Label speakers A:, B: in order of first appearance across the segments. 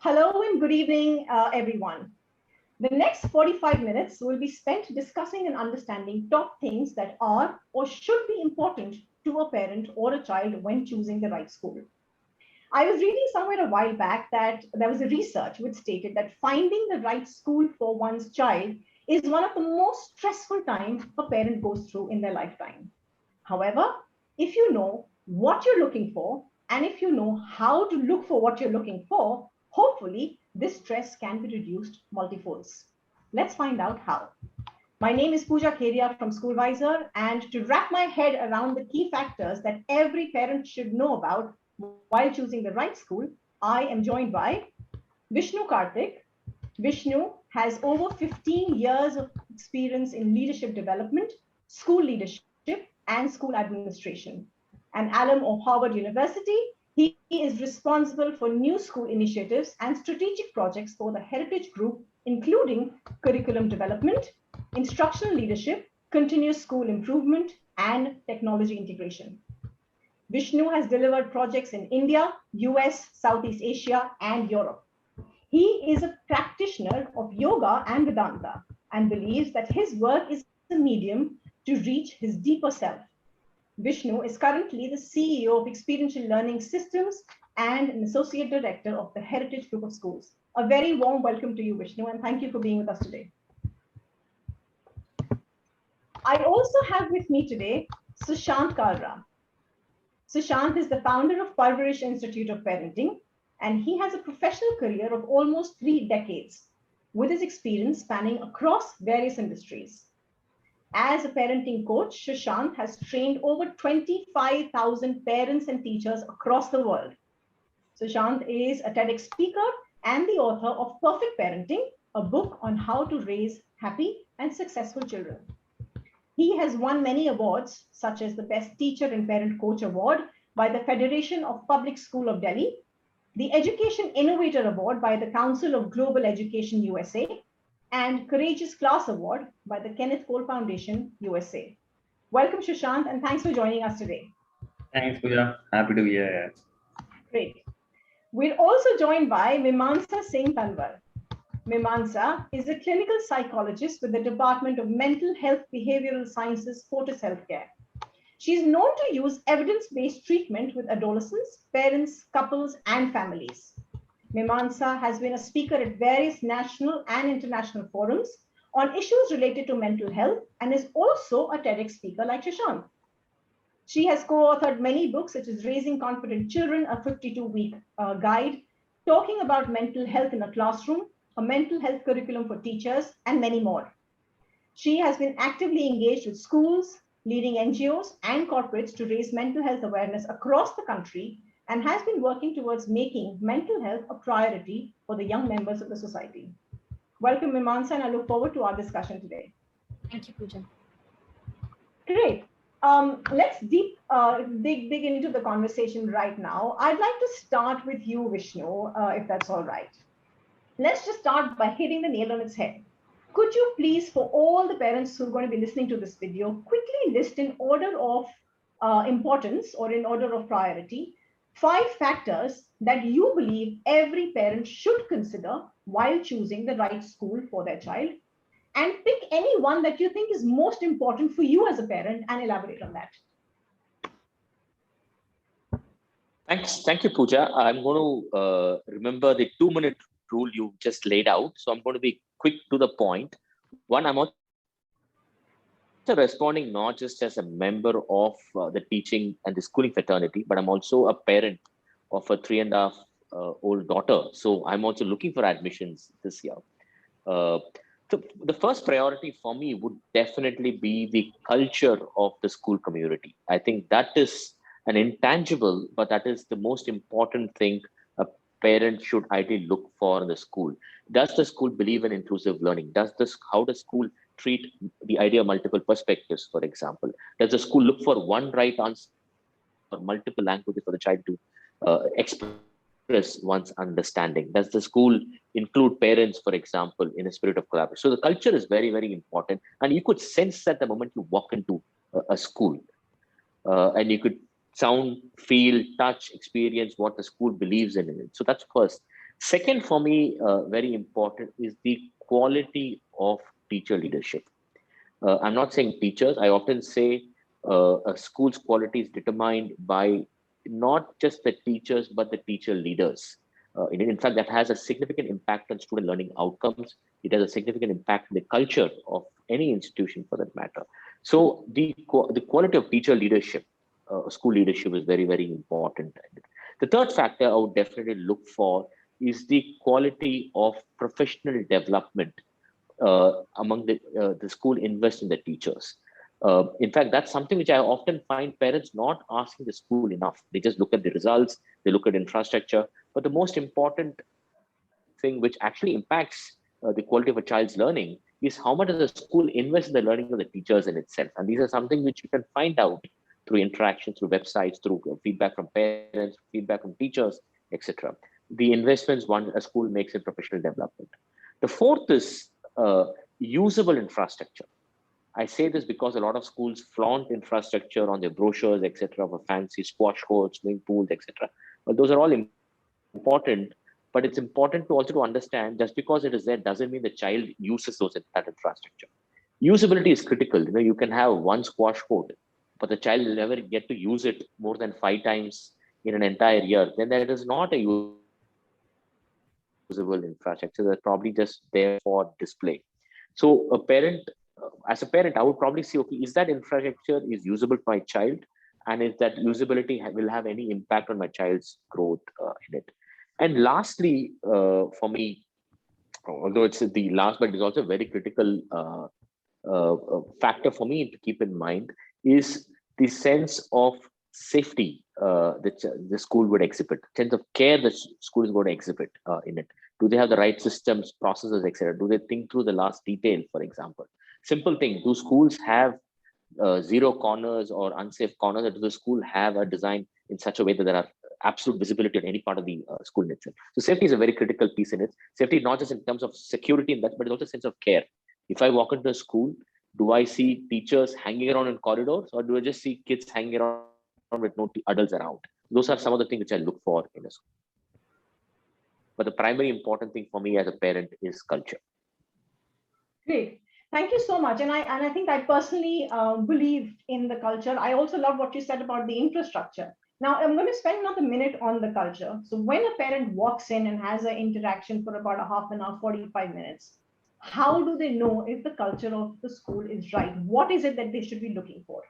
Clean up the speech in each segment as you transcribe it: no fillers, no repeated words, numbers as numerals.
A: Hello and good evening, everyone. The next 45 minutes will be spent discussing and understanding top things that are or should be important to a parent or a child when choosing the right school. I was reading somewhere a while back that there was a research which stated that finding the right school for one's child is one of the most stressful times a parent goes through in their lifetime. However, if you know what you're looking for, and if you know how to look for what you're looking for, hopefully this stress can be reduced multifolds. Let's find out how. My name is Pooja Kedia from SchoolWiser, and to wrap my head around the key factors that every parent should know about while choosing the right school, I am joined by Vishnu Karthik. Vishnu has over 15 years of experience in leadership development, school leadership, and school administration. An alum of Harvard University, he is responsible for new school initiatives and strategic projects for the Heritage Group, including curriculum development, instructional leadership, continuous school improvement, and technology integration. Vishnu has delivered projects in India, US, Southeast Asia, and Europe. He is a practitioner of yoga and Vedanta and believes that his work is a medium to reach his deeper self. Vishnu is currently the CEO of Xperiential Learning Systems and an Associate Director of the Heritage Group of Schools. A very warm welcome to you, Vishnu, and thank you for being with us today. I also have with me today Sushant Kalra. Sushant is the founder of Parwarish Institute of Parenting, and he has a professional career of almost 3 decades, with his experience spanning across various industries. As a parenting coach, Sushant has trained over 25,000 parents and teachers across the world. Sushant is a TEDx speaker and the author of Perfect Parenting, a book on how to raise happy and successful children. He has won many awards, such as the Best Teacher and Parent Coach Award by the Federation of Public School of Delhi, the Education Innovator Award by the Council of Global Education USA, and Courageous Class Award by the Kenneth Cole Foundation USA. Welcome, Sushant, and thanks for joining us today.
B: Thanks, Pooja. Happy to be here.
A: Great. We're also joined by Mimansa Singh Tanwar. Mimansa is a clinical psychologist with the Department of Mental Health Behavioral Sciences, Fortis Healthcare. She is known to use evidence-based treatment with adolescents, parents, couples, and families. Mimansa has been a speaker at various national and international forums on issues related to mental health and is also a TEDx speaker like Sushant. She has co-authored many books such as Raising Confident Children, a 52-week guide, Talking about Mental Health in a Classroom, a mental health curriculum for teachers, and many more. She has been actively engaged with schools, leading NGOs and corporates to raise mental health awareness across the country and has been working towards making mental health a priority for the young members of the society. Welcome, Mimansa, and I look forward to our discussion today.
C: Thank you, Pooja.
A: Great. Let's dig into the conversation right now. I'd like to start with you, Vishnu, if that's all right. Let's just start by hitting the nail on its head. Could you please, for all the parents who are going to be listening to this video, quickly list in order of importance or in order of priority, 5 factors that you believe every parent should consider while choosing the right school for their child, and pick any one that you think is most important for you as a parent and elaborate on that.
B: Thank you, Pooja. I'm going to remember the 2-minute rule you just laid out. So I'm going to be quick to the point. One, I'm also responding not just as a member of the teaching and the schooling fraternity, but I'm also a parent of a 3.5-year-old daughter. So I'm also looking for admissions this year. So the first priority for me would definitely be the culture of the school community. I think that is an intangible, but that is the most important thing a parent should ideally look for in the school. Does the school believe in inclusive learning? How does school treat the idea of multiple perspectives, for example? Does the school look for one right answer or multiple languages for the child to express one's understanding? Does the school include parents, for example, in a spirit of collaboration? So the culture is very, very important. And you could sense that the moment you walk into a school and you could sound, feel, touch, experience what the school believes in it. So that's first. Second, for me, very important is the quality of teacher leadership. I'm not saying teachers. I often say a school's quality is determined by not just the teachers, but the teacher leaders. In fact, that has a significant impact on student learning outcomes. It has a significant impact on the culture of any institution for that matter. So the quality of teacher leadership, school leadership is very, very important. The third factor I would definitely look for is the quality of professional development among the school invest in the teachers. In fact, that's something which I often find parents not asking the school enough. They just look at the results, they look at infrastructure, but the most important thing which actually impacts the quality of a child's learning is how much does the school invest in the learning of the teachers in itself. And these are something which you can find out through interaction, through websites, through feedback from parents, feedback from teachers, etc. The investments one a school makes in professional development. The fourth is usable infrastructure. I say this because a lot of schools flaunt infrastructure on their brochures, etc., for fancy squash courts, swimming pools, etc. But those are all important. But it's important to also to understand just because it is there doesn't mean the child uses that infrastructure. Usability is critical. You can have one squash court, but the child will never get to use it more than 5 times in an entire year. Then that is not a usable infrastructure. That's probably just there for display. So as a parent, I would probably see, okay, is that infrastructure is usable for my child, and is that usability will have any impact on my child's growth in it? And lastly, for me, although it's the last, but it's also a very critical factor for me to keep in mind is the sense of safety that the school would exhibit, sense of care the school is going to exhibit in it. Do they have the right systems, processes, etc.? Do they think through the last detail, for example? Simple thing, do schools have zero corners or unsafe corners, or does the school have a design in such a way that there are absolute visibility on any part of the school itself? So safety is a very critical piece in it. Safety not just in terms of security and that, but it's also a sense of care. If I walk into a school, do I see teachers hanging around in corridors, or do I just see kids hanging around with no adults around? Those are some of the things which I look for in a school. But the primary important thing for me as a parent is culture.
A: Great. Thank you so much. And I think I personally believe in the culture. I also love what you said about the infrastructure. Now, I'm going to spend another minute on the culture. So when a parent walks in and has an interaction for about a half an hour, 45 minutes, how do they know if the culture of the school is right? What is it that they should be looking for?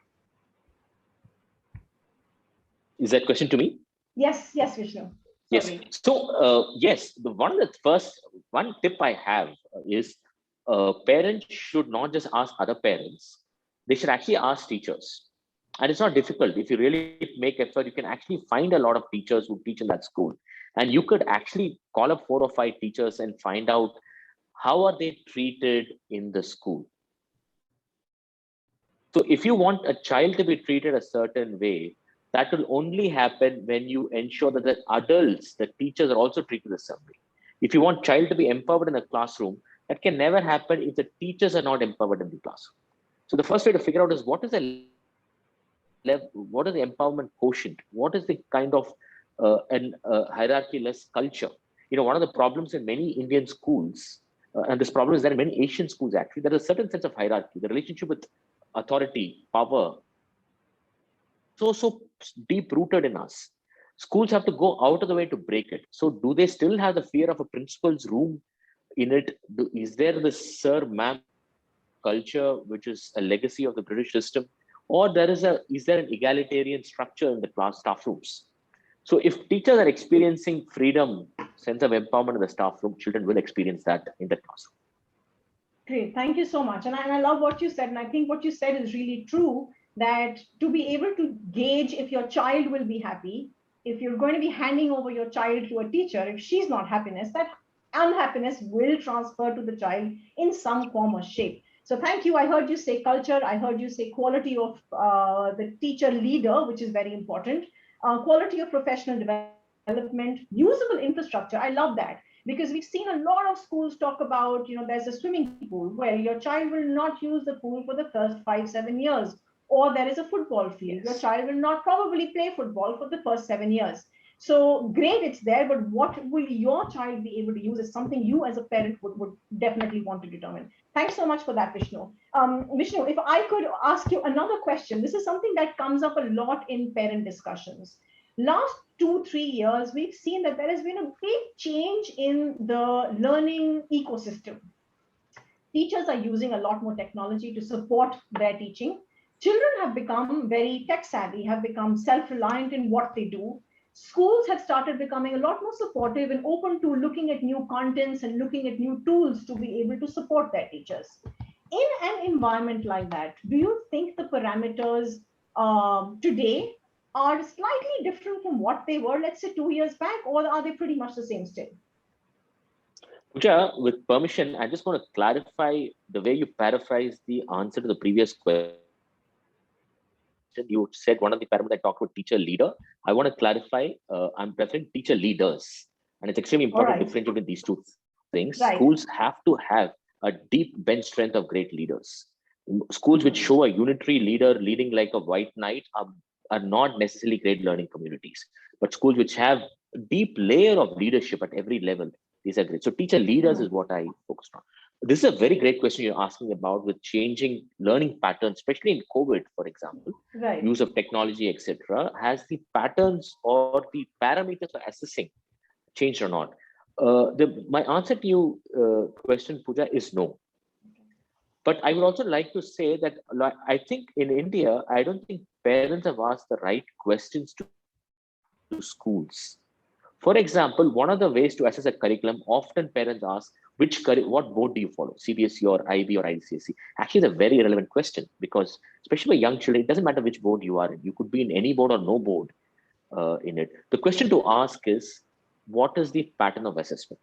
B: Is that question to me?
A: Yes, Vishnu.
B: Sorry. Yes. So, yes, the one tip I have is parents should not just ask other parents, they should actually ask teachers. And it's not difficult. If you really make effort, you can actually find a lot of teachers who teach in that school. And you could actually call up 4 or 5 teachers and find out how are they treated in the school. So if you want a child to be treated a certain way, that will only happen when you ensure that the adults, the teachers are also treated the same way. If you want child to be empowered in the classroom, that can never happen if the teachers are not empowered in the classroom. So the first way to figure out is what is the empowerment quotient? What is the kind of hierarchy-less culture? One of the problems in many Indian schools, and this problem is there in many Asian schools actually, there is a certain sense of hierarchy. The relationship with authority, power, so deep rooted in us. Schools have to go out of the way to break it. So do they still have the fear of a principal's room in it? Is there the sir, ma'am culture, which is a legacy of the British system? Or is there an egalitarian structure in the class staff rooms? So if teachers are experiencing freedom, sense of empowerment in the staff room, children will experience that in the classroom.
A: Great, thank you so much. And I love what you said. And I think what you said is really true, that to be able to gauge if your child will be happy, if you're going to be handing over your child to a teacher, if she's not happiness, that unhappiness will transfer to the child in some form or shape. So thank you. I heard you say culture. I heard you say quality of the teacher leader, which is very important. Quality of professional development, usable infrastructure. I love that, because we've seen a lot of schools talk about, there's a swimming pool. Well, your child will not use the pool for the first 5-7 years. Or there is a football field. Your child will not probably play football for the first 7 years. So great, it's there, but what will your child be able to use is something you as a parent would definitely want to determine. Thanks so much for that, Vishnu. Vishnu, if I could ask you another question, this is something that comes up a lot in parent discussions. Last 2-3 years, we've seen that there has been a big change in the learning ecosystem. Teachers are using a lot more technology to support their teaching. Children have become very tech savvy, have become self-reliant in what they do. Schools have started becoming a lot more supportive and open to looking at new contents and looking at new tools to be able to support their teachers. In an environment like that, do you think the parameters today are slightly different from what they were, let's say, 2 years back, or are they pretty much the same still?
B: Pooja, with permission, I just want to clarify the way you paraphrase the answer to the previous question. You said one of the parameters I talked about teacher leader. I want to clarify, I'm preferring teacher leaders. And it's extremely important to differentiate between these two things.
A: Right.
B: Schools have to have a deep bench strength of great leaders. Schools which show a unitary leader leading like a white knight are not necessarily great learning communities. But schools which have a deep layer of leadership at every level, these are great. So teacher leaders is what I focused on. This is a very great question you're asking about with changing learning patterns, especially in COVID, for example,
A: right.
B: Use of technology, etc. Has the patterns or the parameters for assessing changed or not? My answer to you question, Pooja, is no. But I would also like to say that I think in India, I don't think parents have asked the right questions to schools. For example, one of the ways to assess a curriculum, often parents ask, what board do you follow, CBSE or IB or ICSE? Actually, it's a very relevant question because, especially for young children, it doesn't matter which board you are in. You could be in any board or no board in it. The question to ask is, what is the pattern of assessment?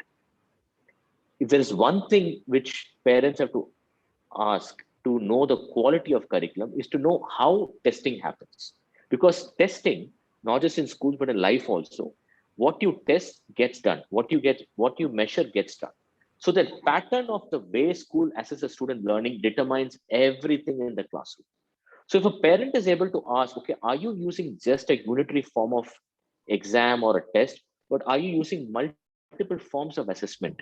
B: If there is one thing which parents have to ask to know the quality of curriculum is to know how testing happens. Because testing, not just in schools, but in life also, what you test gets done. What you measure gets done. So the pattern of the way school assesses student learning determines everything in the classroom. So if a parent is able to ask, okay, are you using just a unitary form of exam or a test, but are you using multiple forms of assessment?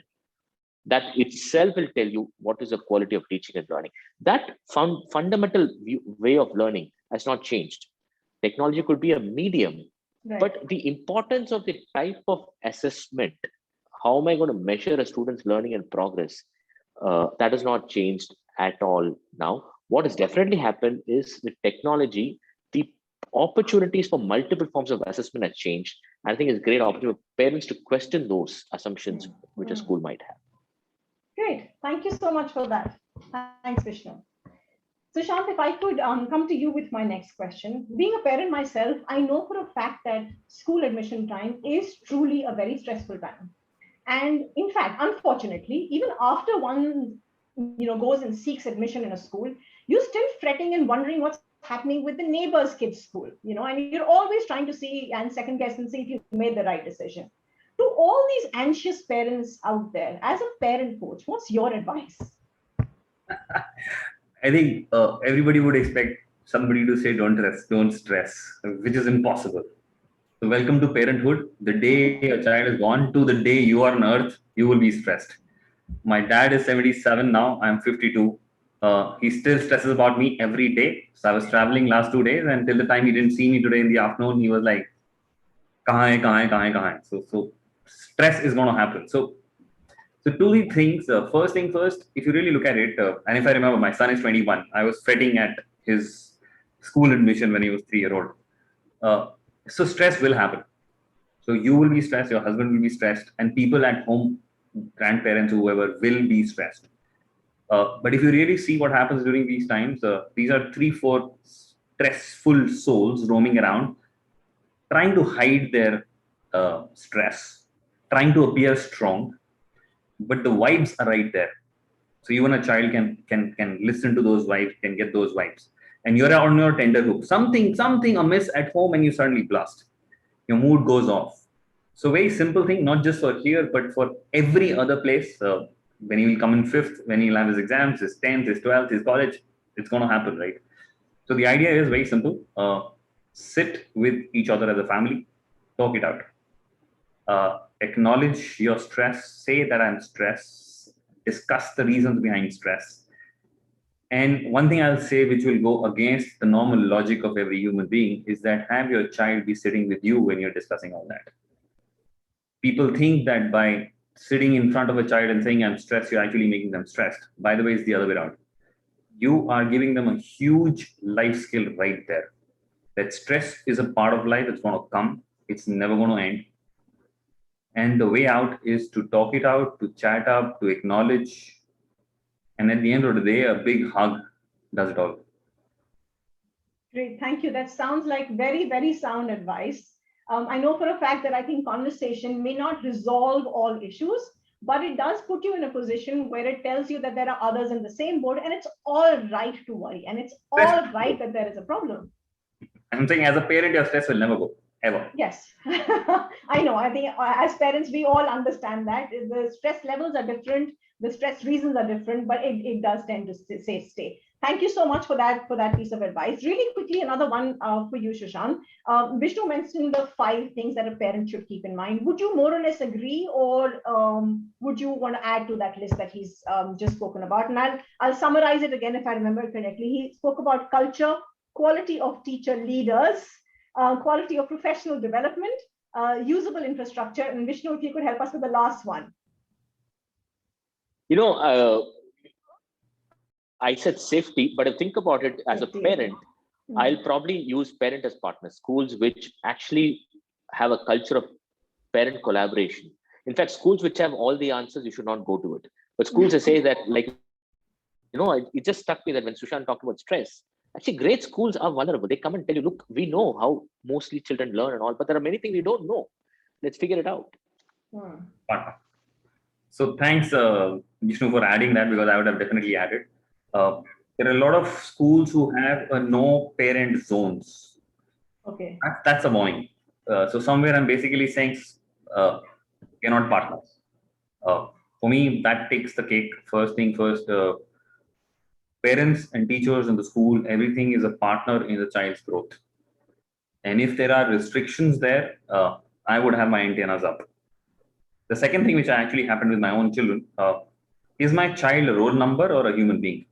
B: That itself will tell you what is the quality of teaching and learning. That fundamental way of learning has not changed. Technology could be a medium, right. But the importance of the type of assessment, how am I going to measure a student's learning and progress, that has not changed at all now. What has definitely happened is with technology, the opportunities for multiple forms of assessment has changed. I think it's a great opportunity for parents to question those assumptions which a school might have.
A: Great. Thank you so much for that. Thanks, Vishnu. Sushant, if I could come to you with my next question. Being a parent myself, I know for a fact that school admission time is truly a very stressful time. And in fact, unfortunately, even after one goes and seeks admission in a school, you're still fretting and wondering what's happening with the neighbor's kid's school, and you're always trying to see and second guess and see if you've made the right decision. To all these anxious parents out there, as a parent coach, what's your advice?
C: I think everybody would expect somebody to say don't stress, which is impossible. So welcome to parenthood. The day a child is born to the day you are on earth, you will be stressed. My dad is 77 now. I'm 52. He still stresses about me every day. So I was traveling last 2 days, and till the time he didn't see me today in the afternoon, he was like, "Kahan hai?" So stress is going to happen. So two things. First thing first, if you really look at it, and if I remember, my son is 21. I was fretting at his school admission when he was 3-year-old. So stress will happen. So you will be stressed, your husband will be stressed, and people at home, grandparents, whoever, will be stressed. But if you really see what happens during these times, these are 3-4 stressful souls roaming around, trying to hide their stress, trying to appear strong, but the vibes are right there. So even a child can listen to those vibes, can get those vibes, and you're on your tender hook. Something amiss at home, and you suddenly blast. Your mood goes off. So very simple thing, not just for here, but for every other place. When he will come in 5th, when he'll have his exams, his 10th, his 12th, his college, it's going to happen, right? So the idea is very simple. Sit with each other as a family, talk it out. Acknowledge your stress, say that I'm stressed, discuss the reasons behind stress. And one thing I'll say, which will go against the normal logic of every human being, is that have your child be sitting with you when you're discussing all that. People think that by sitting in front of a child and saying, I'm stressed, you're actually making them stressed. By the way, it's the other way around. You are giving them a huge life skill right there. That stress is a part of life. It's going to come. It's never going to end. And the way out is to talk it out, to chat up, to acknowledge. And at the end of the day, a big hug does it all.
A: Great, thank you. That sounds like very, very sound advice. I know for a fact that I think conversation may not resolve all issues, but it does put you in a position where it tells you that there are others in the same boat, and it's all right to worry, and it's all right that there is a problem.
C: I'm saying as a parent, your stress will never go, ever.
A: Yes, I know. I think as parents, we all understand that the stress levels are different, the stress reasons are different, but it does tend to stay. Thank you so much for that piece of advice. Really quickly, another one for you, Sushant. Vishnu mentioned the 5 things that a parent should keep in mind. Would you more or less agree, or would you want to add to that list that he's just spoken about? And I'll summarize it again if I remember correctly. He spoke about culture, quality of teacher leaders, quality of professional development, usable infrastructure. And Vishnu, if you could help us with the last one.
B: I said safety, but if think about it as a parent, I'll probably use parent as partner. Schools which actually have a culture of parent collaboration. In fact, schools which have all the answers, you should not go to it. But schools that say that, like, it just struck me that when Sushant talked about stress, actually great schools are vulnerable. They come and tell you, look, we know how mostly children learn and all, but there are many things we don't know. Let's figure it out.
C: So thanks, Vishnu, for adding that, because I would have definitely added. There are a lot of schools who have no parent zones.
A: Okay.
C: That's annoying. So somewhere I'm basically saying you're not partners. For me, that takes the cake. First thing first, parents and teachers in the school, everything is a partner in the child's growth. And if there are restrictions there, I would have my antennas up. The second thing which actually happened with my own children, is my child a roll number or a human being?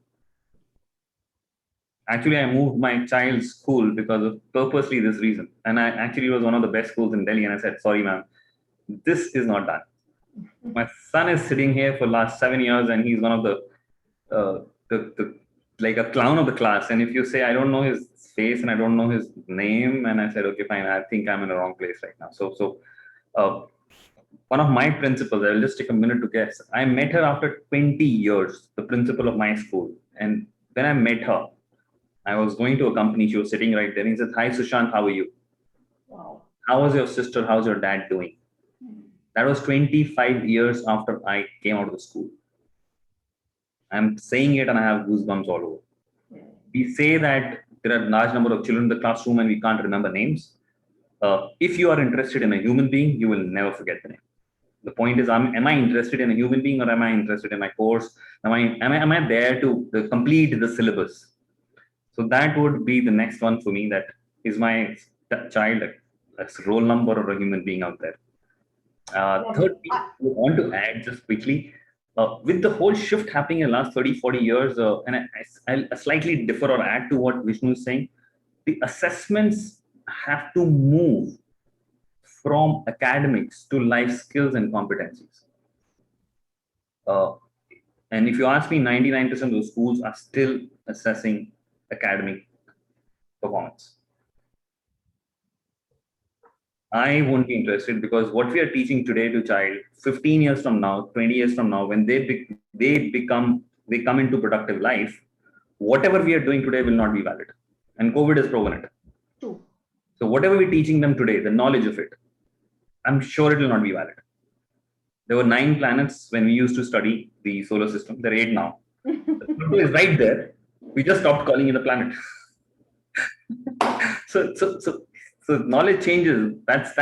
C: Actually, I moved my child's school because of purposely this reason. And I actually was one of the best schools in Delhi. And I said, sorry, ma'am, this is not done. My son is sitting here for the last 7 years, and he's one of the like a clown of the class. And if you say, I don't know his face and I don't know his name, and I said, okay, fine, I think I'm in the wrong place right now. So one of my principals, I'll just take a minute to guess. I met her after 20 years, the principal of my school. And when I met her, I was going to a company. She was sitting right there. And he said, hi, Sushant, how are you?
A: Wow.
C: How was your sister? How's your dad doing? That was 25 years after I came out of the school. I'm saying it and I have goosebumps all over. We say that there are a large number of children in the classroom and we can't remember names. If you are interested in a human being, you will never forget the name. The point is, am I interested in a human being, or am I interested in my course? Am I there to complete the syllabus? So that would be the next one for me. That is my child a roll number or a human being out there. Third thing I want to add just quickly, with the whole shift happening in the last 30, 40 years, and I'll slightly differ or add to what Vishnu is saying, the assessments have to move from academics to life skills and competencies. And if you ask me, 99% of the schools are still assessing academic performance. I won't be interested, because what we are teaching today to child, 15 years from now, 20 years from now, when they come into productive life, whatever we are doing today will not be valid. And COVID has proven it.
A: True.
C: So whatever we're teaching them today, the knowledge of it, I'm sure it will not be valid. There were 9 planets when we used to study the solar system. There are 8 now. Pluto is right there. We just stopped calling it a planet. So knowledge changes. That's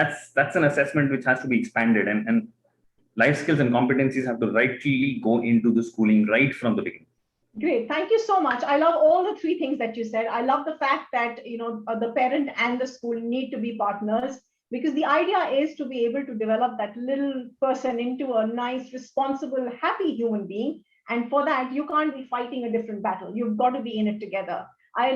C: an assessment which has to be expanded, and life skills and competencies have to rightly go into the schooling right from the beginning.
A: Great. Thank you so much. I love all the 3 things that you said. I love the fact that, the parent and the school need to be partners, because the idea is to be able to develop that little person into a nice, responsible, happy human being. And for that, you can't be fighting a different battle. You've got to be in it together. I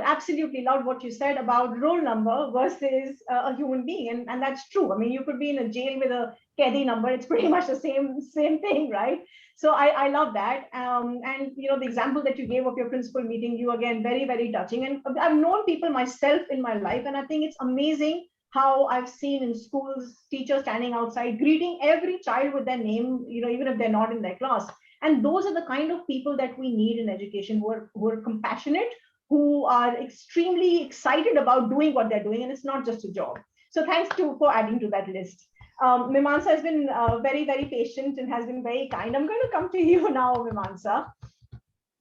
A: absolutely loved what you said about roll number versus a human being. And that's true. I mean, you could be in a jail with a Kedia number. It's pretty much the same thing, right? So I love that. And, the example that you gave of your principal meeting, you again, very, very touching. And I've known people myself in my life, and I think it's amazing how I've seen in schools, teachers standing outside, greeting every child with their name, even if they're not in their class. And those are the kind of people that we need in education, who are compassionate, who are extremely excited about doing what they're doing, and it's not just a job. So thanks for adding to that list. Mimansa has been very, very patient and has been very kind. I'm going to come to you now, Mimansa.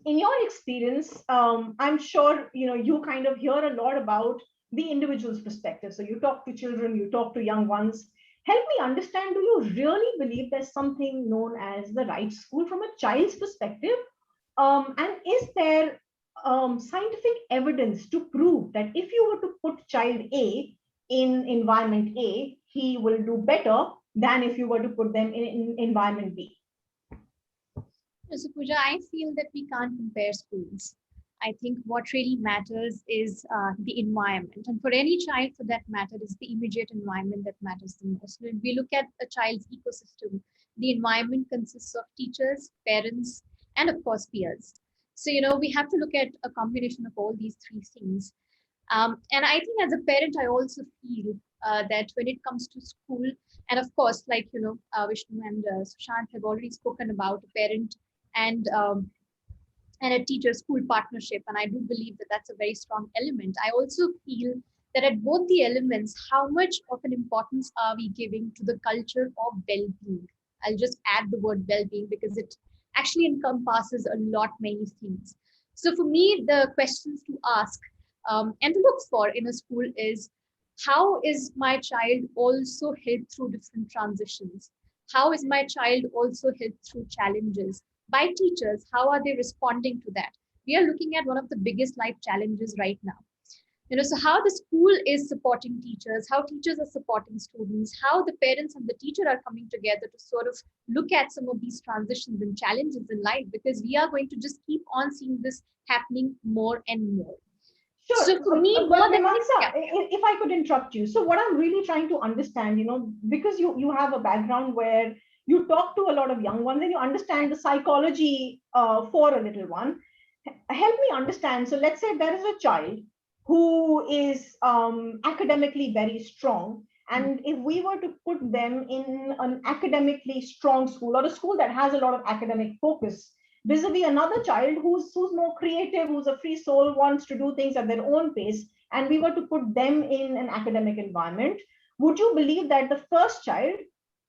A: In your experience, I'm sure you kind of hear a lot about the individual's perspective. So you talk to children, you talk to young ones. Help me understand, do you really believe there's something known as the right school from a child's perspective? And is there scientific evidence to prove that if you were to put child A in environment A, he will do better than if you were to put them in environment B?
D: So Pooja, I feel that we can't compare schools. I think what really matters is the environment. And for any child, for that matter, is the immediate environment that matters the most. When we look at a child's ecosystem, the environment consists of teachers, parents, and of course, peers. So, we have to look at a combination of all these three things. And I think as a parent, I also feel that when it comes to school, and of course, like, Vishnu and Sushant have already spoken about a parent and a teacher school partnership. And I do believe that that's a very strong element. I also feel that at both the elements, how much of an importance are we giving to the culture of well-being? I'll just add the word well-being because it actually encompasses a lot, many things. So for me, the questions to ask and to look for in a school is, how is my child also helped through different transitions? How is my child also helped through challenges? By teachers, how are they responding to that? We are looking at one of the biggest life challenges right now. So how the school is supporting teachers, how teachers are supporting students, how the parents and the teacher are coming together to sort of look at some of these transitions and challenges in life, because we are going to just keep on seeing this happening more and more.
A: Sure.
D: So for me, more than
A: if I could interrupt you. So what I'm really trying to understand, because you have a background where you talk to a lot of young ones and you understand the psychology for a little one. Help me understand. So let's say there is a child who is academically very strong. And if we were to put them in an academically strong school, or a school that has a lot of academic focus, vis-a-vis another child who's more creative, who's a free soul, wants to do things at their own pace, and we were to put them in an academic environment, would you believe that the first child,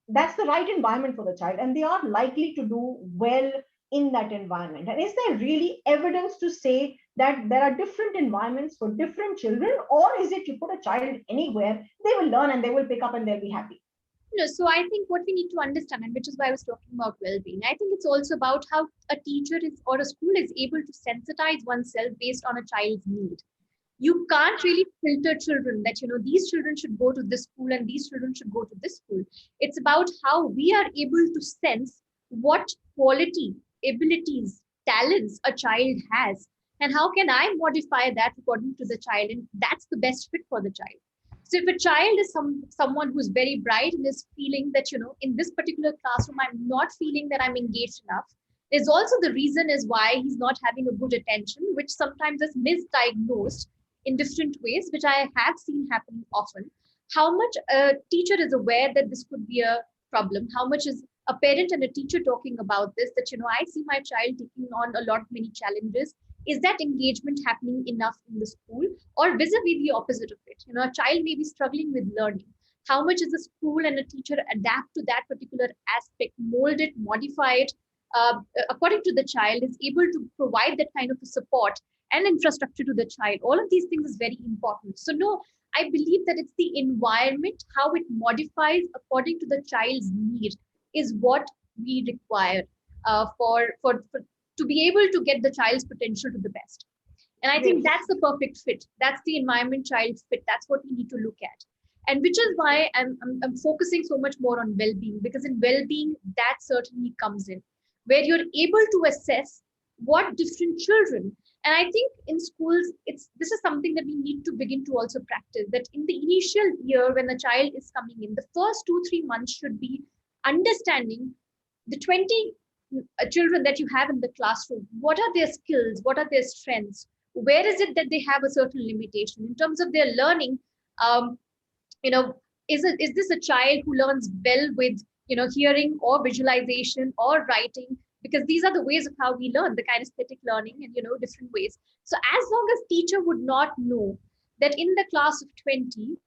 A: that's the right environment for the child, and they are likely to do well in that environment? And is there really evidence to say that there are different environments for different children, or is it you put a child anywhere, they will learn and they will pick up and they'll be happy?
D: So I think what we need to understand, and which is why I was talking about well-being, I think it's also about how a teacher is or a school is able to sensitize oneself based on a child's need. You can't really filter children that, these children should go to this school and these children should go to this school. It's about how we are able to sense what quality, abilities, talents a child has, and how can I modify that according to the child, and that's the best fit for the child. So if a child is someone who's very bright and is feeling that, in this particular classroom, I'm not feeling that I'm engaged enough, there's also the reason is why he's not having a good attention, which sometimes is misdiagnosed in different ways, which I have seen happening often. How much a teacher is aware that this could be a problem? How much is a parent and a teacher talking about this, that, I see my child taking on a lot many challenges. Is that engagement happening enough in the school, or vis-a-vis the opposite of it? A child may be struggling with learning. How much is the school and a teacher adapt to that particular aspect, mold it, modify it according to the child, is able to provide that kind of a support and infrastructure to the child? All of these things is very important. So no, I believe that it's the environment, how it modifies according to the child's need, is what we require for to be able to get the child's potential to the best. And I think that's the perfect fit. That's the environment child fit. That's what we need to look at. And which is why I'm focusing so much more on well-being, because in well-being, that certainly comes in, where you're able to assess what different children. And I think in schools, this is something that we need to begin to also practice, that in the initial year when a child is coming in, the first 2-3 months should be understanding the 20 children that you have in the classroom. What are their skills? What are their strengths? Where is it that they have a certain limitation in terms of their learning? um, you know is this a child who learns well with hearing or visualization or writing, because these are the ways of how we learn, the kinesthetic learning, and different ways. So as long as teacher would not know that in the class of 20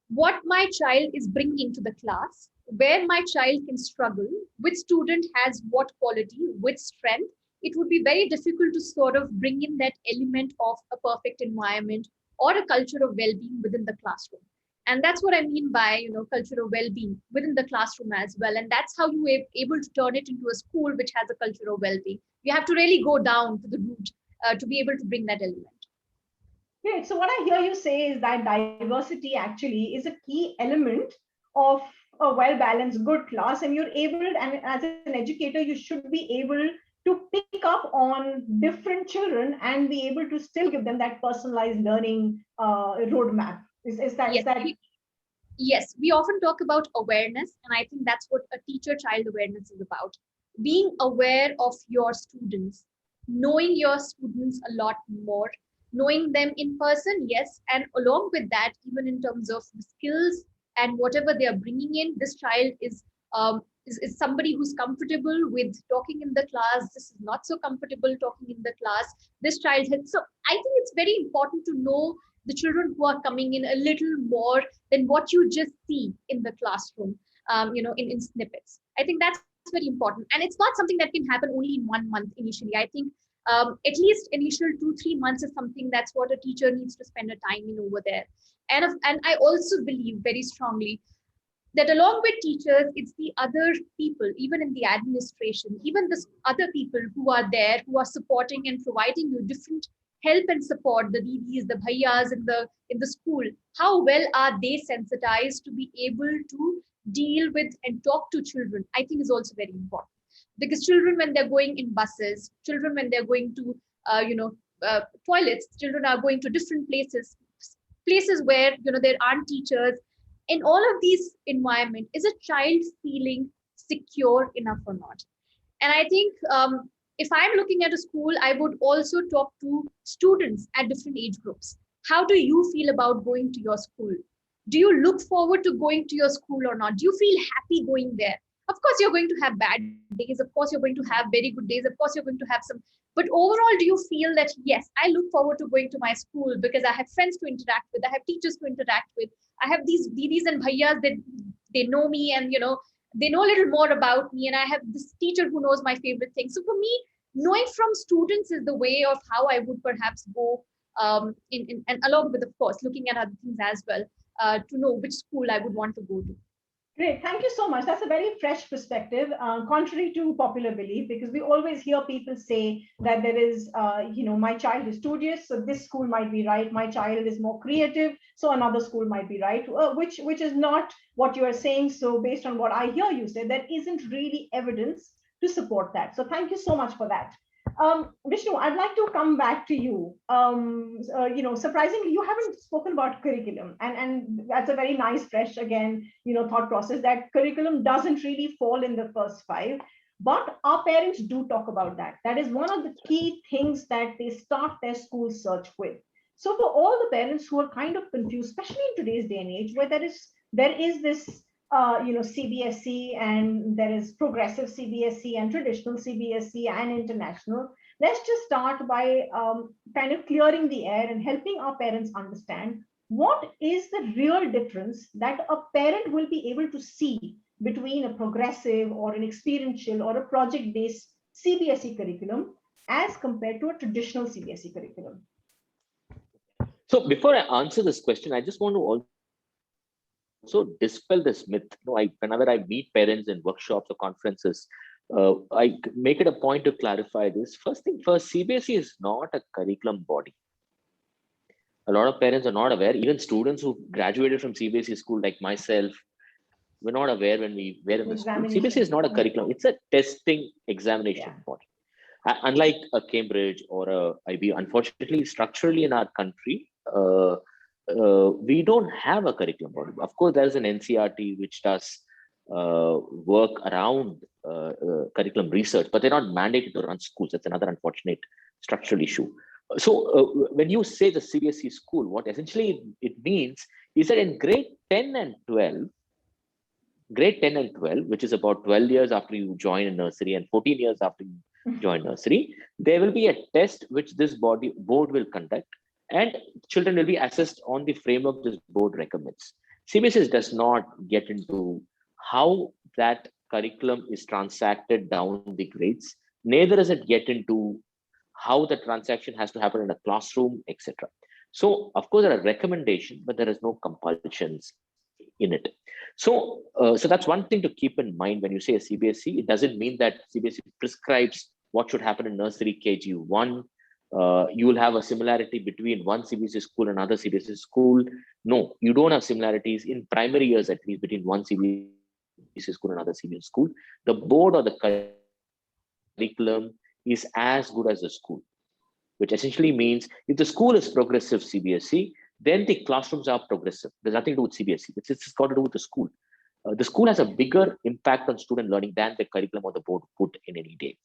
D: what my child is bringing into the class, where my child can struggle, which student has what quality, which strength, it would be very difficult to sort of bring in that element of a perfect environment or a culture of well-being within the classroom. And that's what I mean by culture of well-being within the classroom as well. And that's how you are able to turn it into a school which has a culture of well-being. You have to really go down to the root to be able to bring that element.
A: Great. So what I hear you say is that diversity actually is a key element of a well-balanced, good class, and you're able, and as an educator, you should be able to pick up on different children and be able to still give them that personalized learning roadmap. Is that
D: Yes. Yes, we often talk about awareness, and I think that's what a teacher-child awareness is about. Being aware of your students, knowing your students a lot more, knowing them in person, yes, and along with that, even in terms of the skills and whatever they are bringing in, this child is somebody who's comfortable with talking in the class. This is not so comfortable talking in the class. This child has, so I think it's very important to know the children who are coming in a little more than what you just see in the classroom, in snippets. I think that's very important. And it's not something that can happen only in 1 month initially. I think at least initial 2-3 months is something that's what a teacher needs to spend a time in over there. And I also believe very strongly that along with teachers, it's the other people, even in the administration, even the other people who are there, who are supporting and providing you different help and support, the DDs, the bhaiyas in the school. How well are they sensitized to be able to deal with and talk to children? I think is also very important, because children, when they're going in buses, children when they're going to toilets, children are going to different places where there aren't teachers. In all of these environment, is a child feeling secure enough or not? And I think if I'm looking at a school, I would also talk to students at different age groups. How do you feel about going to your school? Do you look forward to going to your school or not? Do you feel happy going there? Of course, you're going to have bad days. Of course, you're going to have very good days. Of course, you're going to have some. But overall, do you feel that, yes, I look forward to going to my school because I have friends to interact with, I have teachers to interact with, I have these didis and bhaiyas that they know me, and they know a little more about me, and I have this teacher who knows my favorite things. So for me, knowing from students is the way of how I would perhaps go and along with, of course, looking at other things as well, to know which school I would want to go to.
A: Great, thank you so much. That's a very fresh perspective, contrary to popular belief, because we always hear people say that there is, my child is studious, so this school might be right. My child is more creative, so another school might be right, which is not what you are saying. So based on what I hear you say, there isn't really evidence to support that. So thank you so much for that. Vishnu, I'd like to come back to you. Surprisingly, you haven't spoken about curriculum, and that's a very nice, fresh, again, thought process that curriculum doesn't really fall in the first 5, but our parents do talk about that. That is one of the key things that they start their school search with. So for all the parents who are kind of confused, especially in today's day and age, where there is this CBSE, and there is progressive CBSE and traditional CBSE and international. Let's just start by kind of clearing the air and helping our parents understand what is the real difference that a parent will be able to see between a progressive or an experiential or a project-based CBSE curriculum as compared to a traditional CBSE curriculum.
B: So before I answer this question, I just want to also dispel this myth. Whenever I meet parents in workshops or conferences, I make it a point to clarify this. First thing first, CBSE is not a curriculum body. A lot of parents are not aware. Even students who graduated from CBSE school, like myself, we're not aware when we were in the school. CBSE is not a curriculum; it's a testing examination body. Unlike a Cambridge or a IB, unfortunately, structurally in our country, we don't have a curriculum body. Of course, there's an NCRT which does work around curriculum research, but they're not mandated to run schools. That's another unfortunate structural issue. So when you say the CBSE school, what essentially it means is that in grade 10 and 12, which is about 12 years after you join a nursery and 14 years after you join nursery, there will be a test which this board will conduct, and children will be assessed on the framework this board recommends. CBSE does not get into how that curriculum is transacted down the grades. Neither does it get into how the transaction has to happen in a classroom, etc. So, of course, there are recommendations, but there is no compulsions in it. So, so that's one thing to keep in mind when you say a CBSE. It doesn't mean that CBSE prescribes what should happen in nursery KG1. You will have a similarity between one CBSE school and another CBSE school. No, you don't have similarities in primary years, at least between one CBSE school and another CBSE school. The board or the curriculum is as good as the school, which essentially means if the school is progressive CBSE, then the classrooms are progressive. There's nothing to do with CBSE. It's got to do with the school. The school has a bigger impact on student learning than the curriculum or the board could in any day.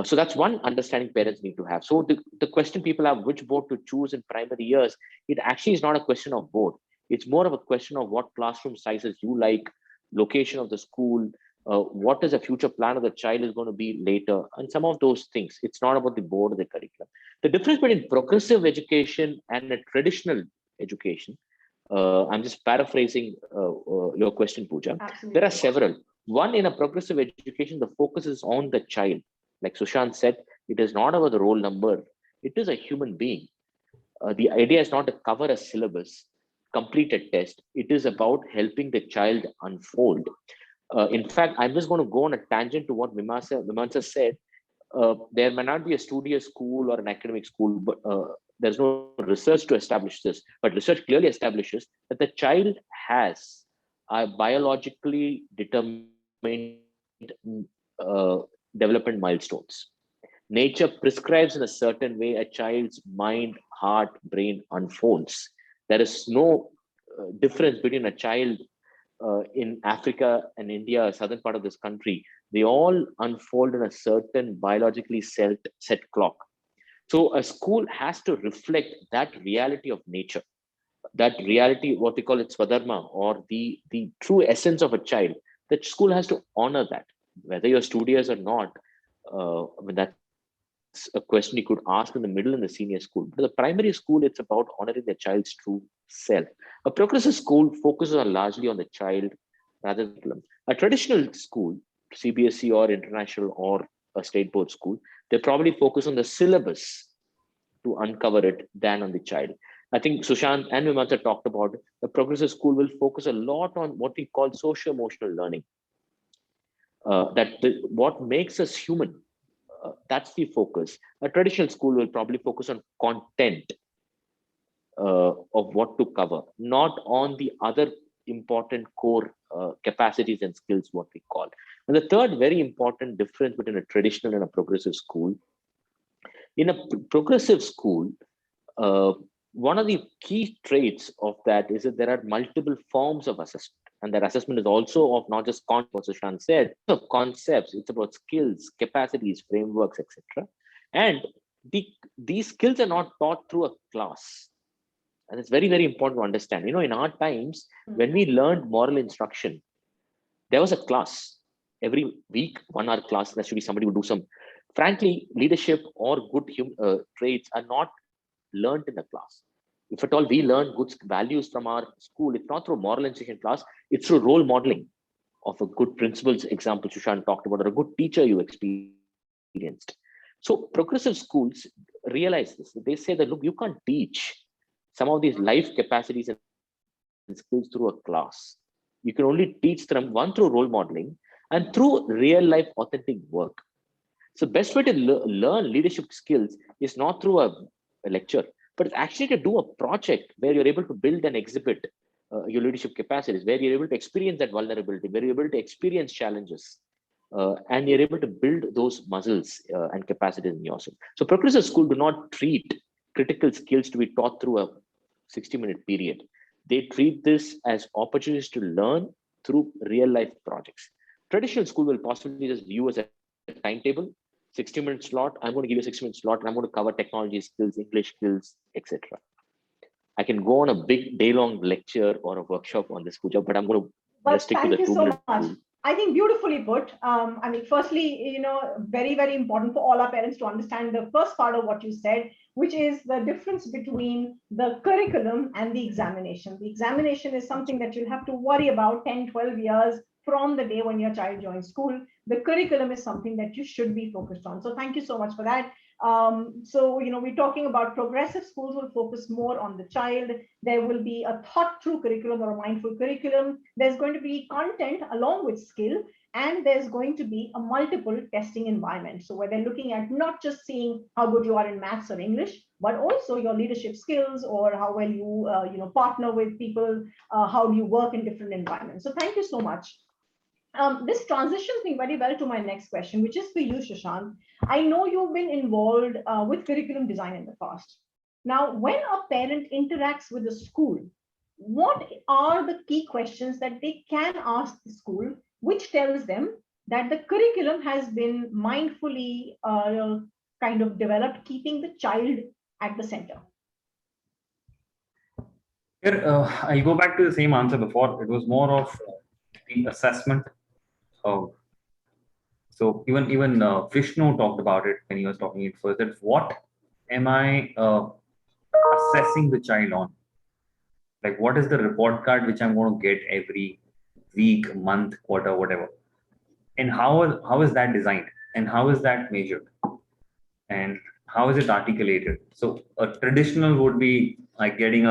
B: So that's one understanding parents need to have. So the question people have, which board to choose in primary years, it actually is not a question of board. It's more of a question of what classroom sizes you like, location of the school, what is the future plan of the child is going to be later, and some of those things. It's not about the board or the curriculum. The difference between progressive education and a traditional education, I'm just paraphrasing your question, Pooja.
A: Absolutely.
B: There are several. One, in a progressive education, the focus is on the child. Like Sushant said, it is not about the roll number. It is a human being. The idea is not to cover a syllabus, complete a test. It is about helping the child unfold. In fact, I'm just going to go on a tangent to what Mimansa said. There may not be a studious school or an academic school, but there's no research to establish this. But research clearly establishes that the child has a biologically determined development milestones. Nature prescribes in a certain way a child's mind, heart, brain unfolds. There is no difference between a child in Africa and India, southern part of this country. They all unfold in a certain biologically set clock. So a school has to reflect that reality of nature, that reality, what we call it Swadharma, or the true essence of a child. The school has to honor that, whether you're studious or not. I mean, that's a question you could ask in the middle and the senior school. But the primary school, it's about honoring the child's true self. A progressive school focuses largely on the child rather than a traditional school, CBSE or international or a state board school. They probably focus on the syllabus to uncover it than on the child. I think Sushant and Mimansa talked about the progressive school will focus a lot on what we call socio-emotional learning. What makes us human. That's the focus. A traditional school will probably focus on content of what to cover, not on the other important core capacities and skills, what we call. And the third very important difference between a traditional and a progressive school. In a progressive school, one of the key traits of that is that there are multiple forms of assessment. And that assessment is also of not just concepts, what Sushant said, of concepts. It's about skills, capacities, frameworks, etc. And these skills are not taught through a class. And it's very, very important to understand. You know, in our times, when we learned moral instruction, there was a class. Every week, 1 hour class, there should be somebody who do some. Frankly, leadership or good traits are not learned in the class. If at all we learn good values from our school, it's not through moral instruction class, it's through role modeling of a good principles example Sushant talked about, or a good teacher you experienced. So progressive schools realize this. They say that, look, you can't teach some of these life capacities and skills through a class. You can only teach them, one, through role modeling and through real life authentic work. So best way to learn leadership skills is not through a lecture, but it's actually to do a project where you're able to build and exhibit your leadership capacities, where you're able to experience that vulnerability, where you're able to experience challenges, and you're able to build those muscles and capacities in yourself. So progressive school do not treat critical skills to be taught through a 60-minute period. They treat this as opportunities to learn through real life projects. Traditional school will possibly just view as a timetable, 60-minute slot. I'm going to give you a 60-minute slot and I'm going to cover technology skills, English skills, etc. I can go on a big day-long lecture or a workshop on this, Pooja, but I'm going to stick to the 2-minute rule.
A: I think beautifully put. I mean, firstly, very, very important for all our parents to understand the first part of what you said, which is the difference between the curriculum and the examination. The examination is something that you'll have to worry about 10, 12 years from the day when your child joins school. The curriculum is something that you should be focused on. So thank you so much for that. We're talking about progressive schools will focus more on the child. There will be a thought through curriculum or a mindful curriculum. There's going to be content along with skill, and there's going to be a multiple testing environment. So where they're looking at not just seeing how good you are in maths or English, but also your leadership skills or how well you partner with people, how do you work in different environments. So thank you so much. This transitions me very well to my next question, which is for you, Sushant. I know you've been involved with curriculum design in the past. Now, when a parent interacts with the school, what are the key questions that they can ask the school, which tells them that the curriculum has been mindfully kind of developed, keeping the child at the center?
C: Here, I'll go back to the same answer before. It was more of the assessment. So even Vishnu talked about it when he was talking it first. That what am I assessing the child on? Like, what is the report card which I'm going to get every week, month, quarter, whatever? And how is that designed? And how is that measured? And how is it articulated? So a traditional would be like getting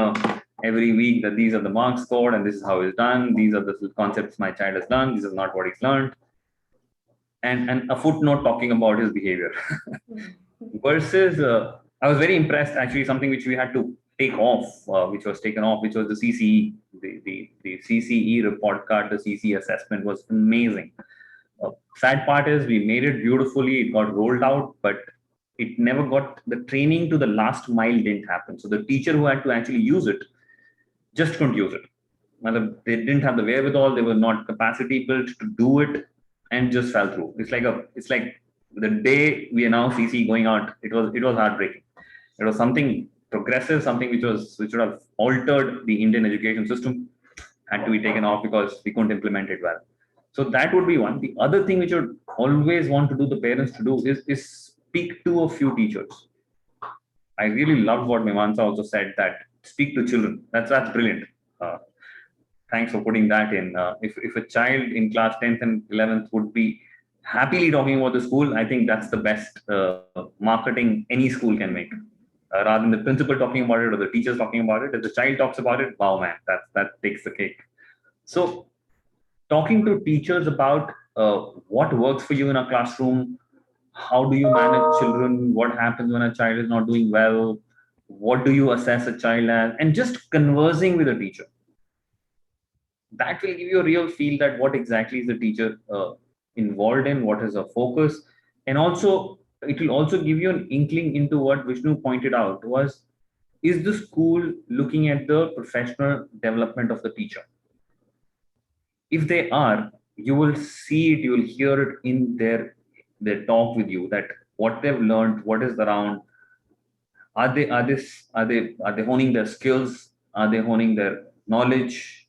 C: every week that these are the marks scored and this is how it's done. These are the concepts my child has done. This is not what he's learned. And a footnote talking about his behavior. Versus, I was very impressed, actually, something which we had to take off, which was taken off, which was the CCE. The CCE report card, the CCE assessment was amazing. Sad part is we made it beautifully, it got rolled out, but it never got, the training to the last mile didn't happen. So the teacher who had to actually use it just couldn't use it. They didn't have the wherewithal, they were not capacity built to do it, and just fell through. It's like the day we announced CC going out, it was heartbreaking. It was something progressive, something which would have altered the Indian education system, had to be taken off because we couldn't implement it well. So that would be one. The other thing which I would always want to do the parents to do is speak to a few teachers. I really loved what Mimansa also said, that speak to children. That's brilliant. Thanks for putting that in. If a child in class 10th and 11th would be happily talking about the school, I think that's the best marketing any school can make. Rather than the principal talking about it or the teachers talking about it, if the child talks about it, wow, man, that takes the cake. So talking to teachers about what works for you in a classroom, how do you manage children, what happens when a child is not doing well, what do you assess a child as, and just conversing with a teacher. That will give you a real feel that what exactly is the teacher involved in, what is her focus, and also it will also give you an inkling into what Vishnu pointed out was, is the school looking at the professional development of the teacher? If they are, you will see it, you will hear it in their talk with you, that what they've learned, what is around, are they honing their skills, are they honing their knowledge,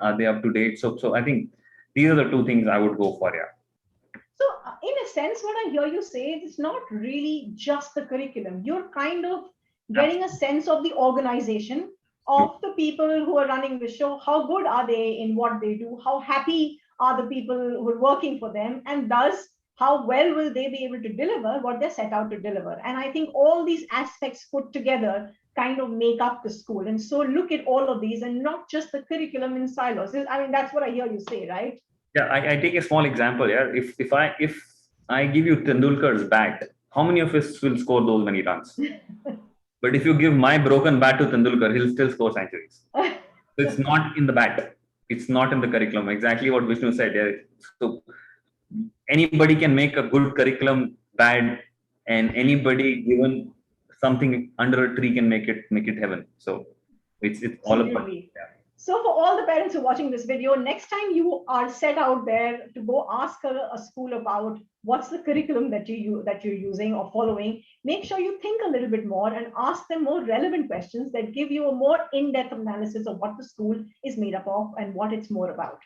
C: are they up to date? So I think these are the two things I would go for. Yeah.
A: So in a sense, what I hear you say is it's not really just the curriculum. You're kind of getting a sense of the organization of the people who are running the show. How good are they in what they do? How happy are the people who are working for them? And thus, how well will they be able to deliver what they're set out to deliver? And I think all these aspects put together kind of make up the school. And so look at all of these and not just the curriculum in silos. I mean, that's what I hear you say, right?
C: Yeah, I take a small example here. If I give you Tendulkar's bat, how many of us will score those many runs? But if you give my broken bat to Tendulkar, he'll still score centuries. It's not in the bat. It's not in the curriculum. Exactly what Vishnu said. Yeah. So anybody can make a good curriculum bad, and anybody given something under a tree can make it heaven. So it's all about.
A: Absolutely. So for all the parents who are watching this video, next time you are set out there to go ask a school about what's the curriculum that you're using or following, make sure you think a little bit more and ask them more relevant questions that give you a more in-depth analysis of what the school is made up of and what it's more about.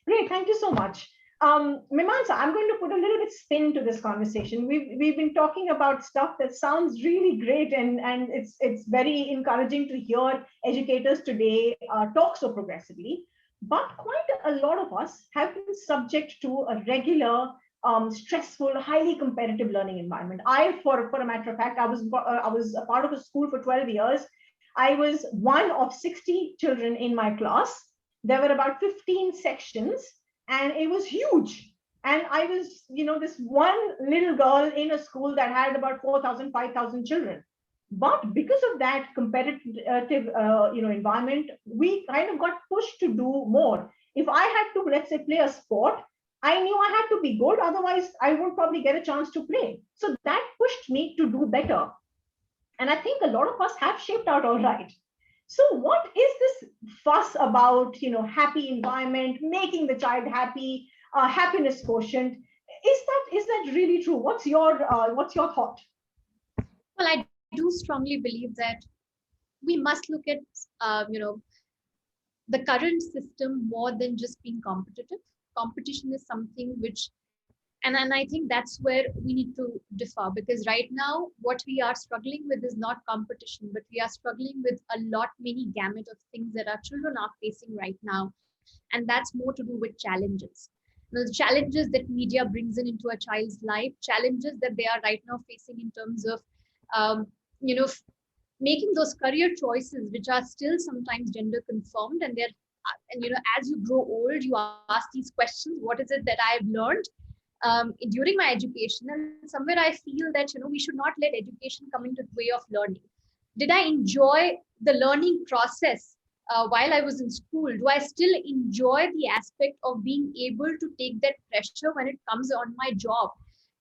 A: Great, thank you so much. Mimansa, I'm going to put a little bit spin to this conversation. We've been talking about stuff that sounds really great, and it's very encouraging to hear educators today talk so progressively. But quite a lot of us have been subject to a regular, stressful, highly competitive learning environment. For a matter of fact, I was a part of a school for 12 years. I was one of 60 children in my class. There were about 15 sections. And it was huge. And I was, this one little girl in a school that had about 4,000, 5,000 children. But because of that competitive, environment, we kind of got pushed to do more. If I had to, let's say, play a sport, I knew I had to be good. Otherwise, I wouldn't probably get a chance to play. So that pushed me to do better. And I think a lot of us have shaped out all right. So what is this fuss about, happy environment, making the child happy, happiness quotient? Is that really true? What's your thought?
D: Well, I do strongly believe that we must look at, the current system more than just being competitive. Competition is something which, and I think that's where we need to differ, because right now what we are struggling with is not competition, but we are struggling with many gamut of things that our children are facing right now. And that's more to do with challenges. The challenges that media brings into a child's life, challenges that they are right now facing in terms of, making those career choices, which are still sometimes gender confirmed. And as you grow old, you ask these questions: what is it that I've learned during my education? And somewhere I feel that we should not let education come into the way of learning. Did I enjoy the learning process while I was in school? Do I still enjoy the aspect of being able to take that pressure when it comes on my job?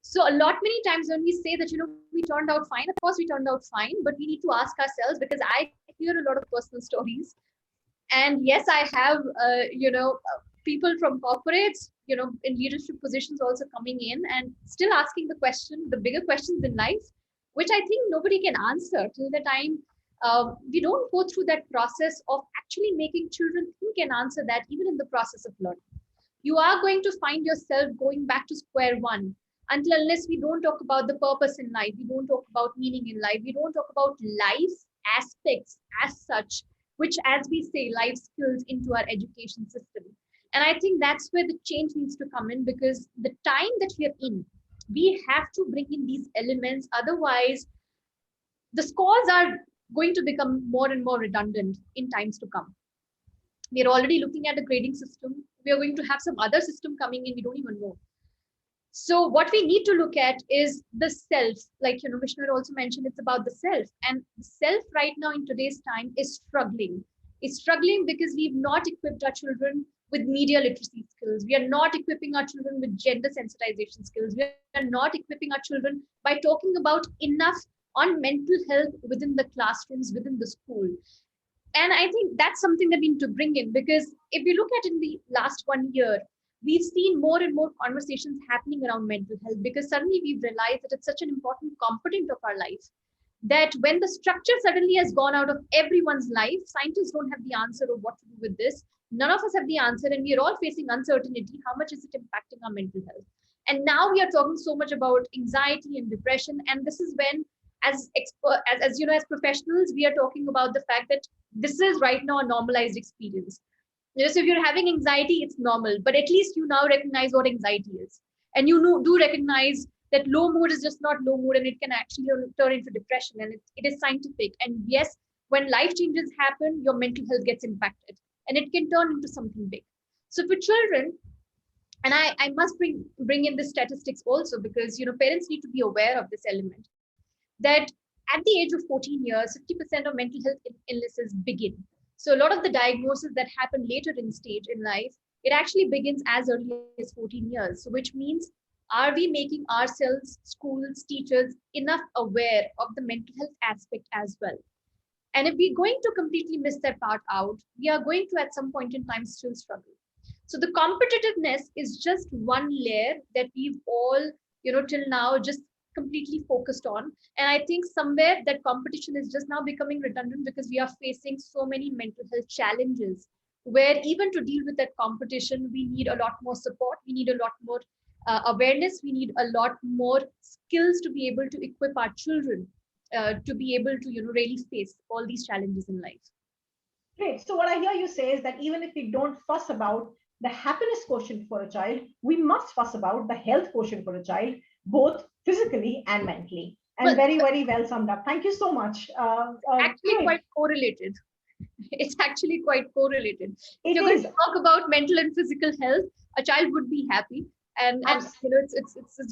D: So many times when we say that we turned out fine, of course we turned out fine, but we need to ask ourselves, because I hear a lot of personal stories, and yes, I have people from corporates, in leadership positions also coming in and still asking the bigger questions in life, which I think nobody can answer till the time we don't go through that process of actually making children think and answer that, even in the process of learning. You are going to find yourself going back to square one unless we don't talk about the purpose in life, we don't talk about meaning in life, we don't talk about life aspects as such, which, as we say, life skills into our education system. And I think that's where the change needs to come in, because the time that we are in, we have to bring in these elements. Otherwise, the scores are going to become more and more redundant in times to come. We are already looking at a grading system. We are going to have some other system coming in. We don't even know. So what we need to look at is the self. Like, Vishnu also mentioned, it's about the self. And the self right now in today's time is struggling. It's struggling because we've not equipped our children with media literacy skills. We are not equipping our children with gender sensitization skills. We are not equipping our children by talking about enough on mental health within the classrooms, within the school. And I think that's something that we need to bring in, because if you look at in the last 1 year, we've seen more and more conversations happening around mental health, because suddenly we've realized that it's such an important component of our life, that when the structure suddenly has gone out of everyone's life, scientists don't have the answer of what to do with this. None of us have the answer, and we are all facing uncertainty. How much is it impacting our mental health? And now we are talking so much about anxiety and depression. And this is when, as professionals, we are talking about the fact that this is right now a normalized experience. So if you're having anxiety, it's normal, but at least you now recognize what anxiety is. And you do recognize that low mood is just not low mood, and it can actually turn into depression, and it is scientific. And yes, when life changes happen, your mental health gets impacted, and it can turn into something big. So for children, and I must bring in the statistics also, because parents need to be aware of this element, that at the age of 14 years, 50% of mental health illnesses begin. So a lot of the diagnoses that happen later in stage in life, it actually begins as early as 14 years. So which means, are we making ourselves, schools, teachers enough aware of the mental health aspect as well? And if we're going to completely miss that part out, we are going to at some point in time still struggle. So the competitiveness is just one layer that we've all, till now just completely focused on. And I think somewhere that competition is just now becoming redundant because we are facing so many mental health challenges where even to deal with that competition, we need a lot more support. We need a lot more awareness. We need a lot more skills to be able to equip our children to be able to, really face all these challenges in life.
A: Great. So what I hear you say is that even if we don't fuss about the happiness quotient for a child, we must fuss about the health quotient for a child, both physically and mentally. And
D: Well,
A: very, very well summed up. Thank you so much.
D: Actually,
A: great.
D: quite correlated. It's actually quite correlated. If
A: It
D: you're going
A: is.
D: to talk about mental and physical health, a child would be happy, and it's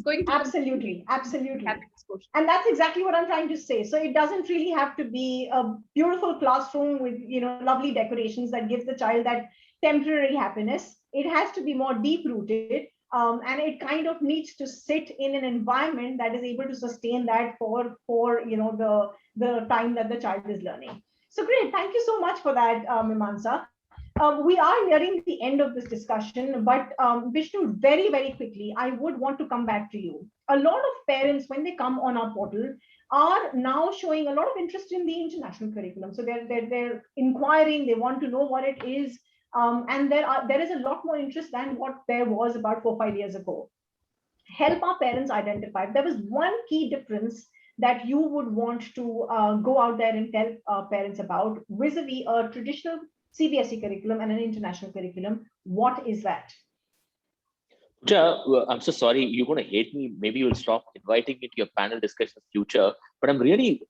D: going to
A: Absolutely.
D: happiness quotient.
A: And that's exactly what I'm trying to say. So it doesn't really have to be a beautiful classroom with lovely decorations that gives the child that temporary happiness. It has to be more deep rooted, and it kind of needs to sit in an environment that is able to sustain that for the time that the child is learning. So great, thank you so much for that, Mimansa. We are nearing the end of this discussion, but Vishnu, very, very quickly, I would want to come back to you. A lot of parents, when they come on our portal, are now showing a lot of interest in the international curriculum. So they're inquiring, they want to know what it is, and there is a lot more interest than what there was about 4-5 years ago. Help our parents identify. If there was one key difference that you would want to go out there and tell parents about vis-a-vis a traditional CBSE curriculum and an international curriculum, what is that?
B: Pooja, I'm so sorry, you're going to hate me. Maybe you'll stop inviting me to your panel discussion in the future, but I'm really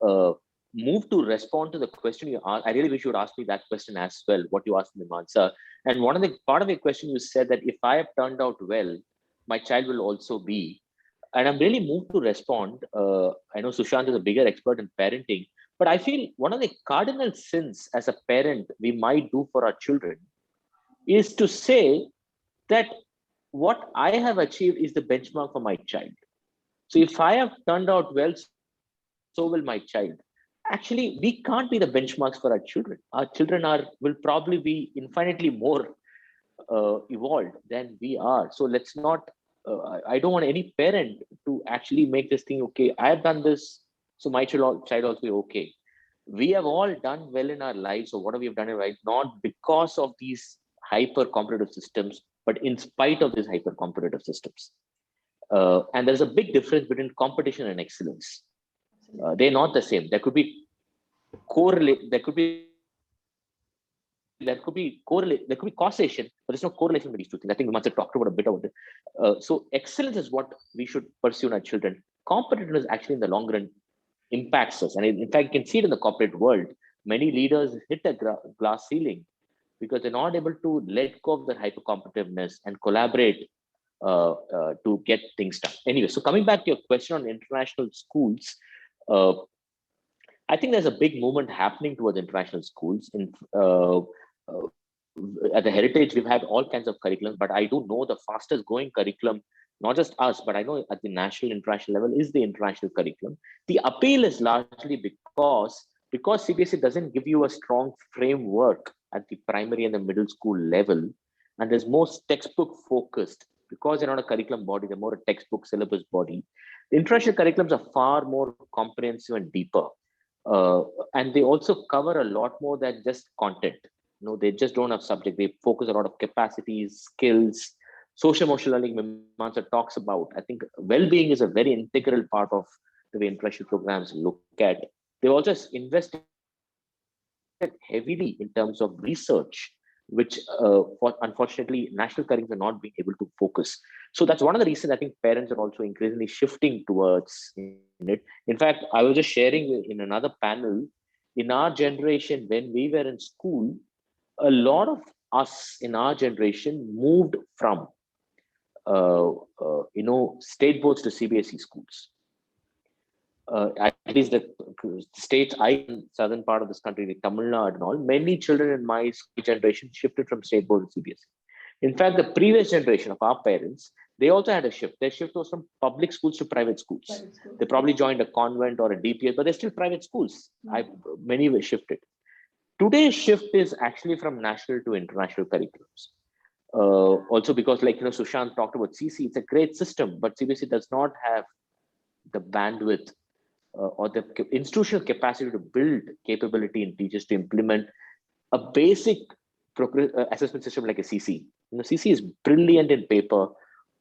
B: moved to respond to the question you asked. I really wish you would ask me that question as well, what you asked me, Mimansa. And part of the question you said that if I have turned out well, my child will also be. And I'm really moved to respond. I know Sushant is a bigger expert in parenting, but I feel one of the cardinal sins as a parent we might do for our children is to say that what I have achieved is the benchmark for my child. So if I have turned out well, so will my child. Actually, we can't be the benchmarks for our children. Our children will probably be infinitely more evolved than we are. So let's not, I don't want any parent to actually make this thing, okay, I have done this, so my child also be okay. We have all done well in our lives, or what have we done in life, not because of these hyper competitive systems, but in spite of these hyper competitive systems. And there's a big difference between competition and excellence. They're not the same. There could be causation, but there's no correlation between these two things. I think we must have talked about a bit about it. So excellence is what we should pursue in our children. Competitiveness actually in the long run impacts us. And in fact, you can see it in the corporate world. Many leaders hit a glass ceiling because they're not able to let go of their hyper competitiveness and collaborate to get things done. Anyway, so coming back to your question on international schools, I think there's a big movement happening towards international schools. At the Heritage, we've had all kinds of curriculums, but I do know the fastest growing curriculum, not just us, but I know at the national, international level, is the international curriculum. The appeal is largely because CBSE doesn't give you a strong framework at the primary and the middle school level, and there's more textbook focused. Because they're not a curriculum body, they're more a textbook syllabus body. The international curriculums are far more comprehensive and deeper. And they also cover a lot more than just content. They just don't have subject. They focus a lot of capacities, skills, social emotional learning. Mimansa talks about. I think well-being is a very integral part of the way international programs look at. They also invested heavily in terms of research, which unfortunately national curriculums are not being able to focus. So that's one of the reasons I think parents are also increasingly shifting towards it. In fact, I was just sharing in another panel, in our generation, when we were in school, a lot of us in our generation moved from state boards to CBSE schools. at least the states in southern part of this country, like Tamil Nadu and all, many children in my generation shifted from state board to CBSE. In fact, the previous generation of our parents, they also had a shift. Their shift was from public schools to private schools. They probably joined a convent or a DPS, but they're still private schools. Many were shifted. Today's shift is actually from national to international curriculums. Also because, like, Sushant talked about CC, it's a great system, but CBSE does not have the bandwidth or the institutional capacity to build capability in teachers to implement a basic assessment system like a CC. CC is brilliant in paper,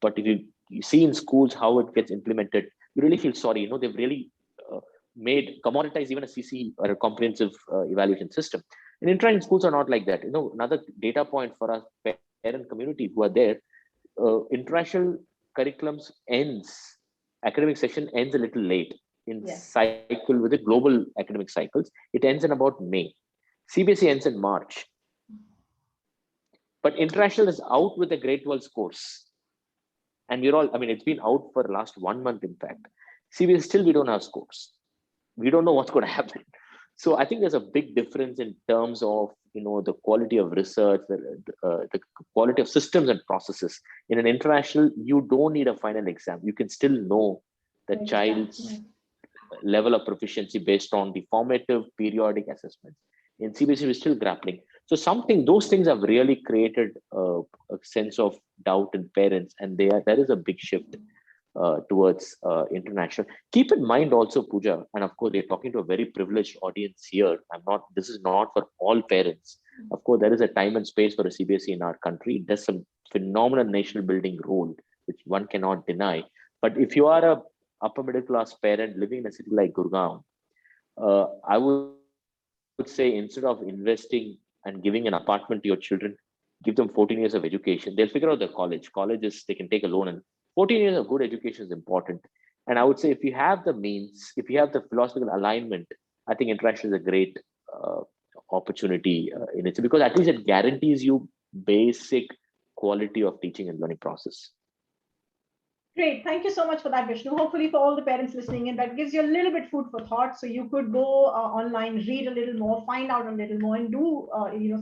B: but if you see in schools how it gets implemented, you really feel sorry. They've really commoditized even a CC or a comprehensive evaluation system. And international schools are not like that. Another data point for us parent community who are there, international curriculums academic session ends a little late in cycle with the global academic cycles. It ends in about May. CBSE ends in March. But international is out with the Great World scores. And we're all, it's been out for the last 1 month, in fact. CBSE, still we don't have scores. We don't know what's going to happen. So I think there's a big difference in terms of, the quality of research, the quality of systems and processes. In an international, you don't need a final exam. You can still know the child's level of proficiency based on the formative periodic assessments. In CBSE, we're still grappling. So those things have really created a sense of doubt in parents, and there is a big shift towards international. Keep in mind also, Pooja, and of course, we're talking to a very privileged audience here. This is not for all parents. Of course, there is a time and space for a CBSE in our country. It does some phenomenal nation building role, which one cannot deny. But if you are a upper middle class parent living in a city like Gurgaon, I would say, instead of investing and giving an apartment to your children, give them 14 years of education. They'll figure out their college. They can take a loan, and 14 years of good education is important. And I would say, if you have the means, if you have the philosophical alignment, I think international is a great opportunity in it, because at least it guarantees you basic quality of teaching and learning process.
A: Great. Thank you so much for that, Vishnu. Hopefully for all the parents listening in, that gives you a little bit food for thought. So you could go online, read a little more, find out a little more, and do,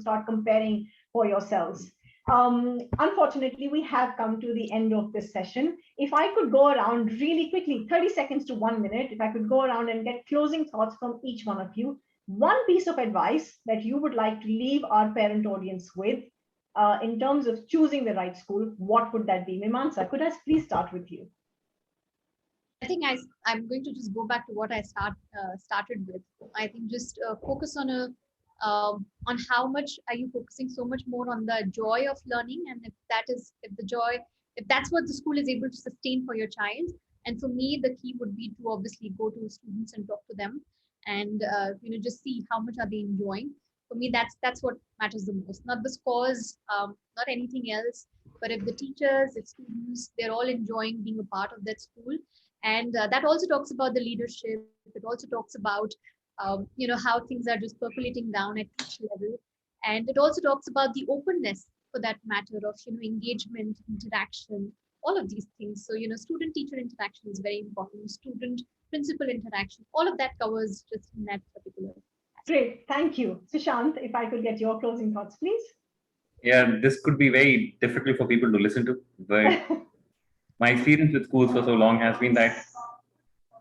A: start comparing for yourselves. Unfortunately, we have come to the end of this session. If I could go around really quickly, 30 seconds to 1 minute, if I could go around and get closing thoughts from each one of you, one piece of advice that you would like to leave our parent audience with, in terms of choosing the right school, what would that be? Mimansa, could I please start with you?
D: I think I'm going to just go back to what I started with. I think just focus on how much are you focusing so much more on the joy of learning, and if that's what the school is able to sustain for your child. And for me, the key would be to obviously go to students and talk to them, and just see how much are they enjoying. For me, that's what matters the most, not the scores, not anything else. But if the teachers, if students, they're all enjoying being a part of that school, and that also talks about the leadership. It also talks about how things are just percolating down at each level, and it also talks about the openness, for that matter, of engagement, interaction, all of these things. So student-teacher interaction is very important. Student-principal interaction, all of that covers just in that particular.
A: Great, thank you. Sushant, if I could get your closing thoughts, please.
C: Yeah, this could be very difficult for people to listen to, but my experience with schools for so long has been that,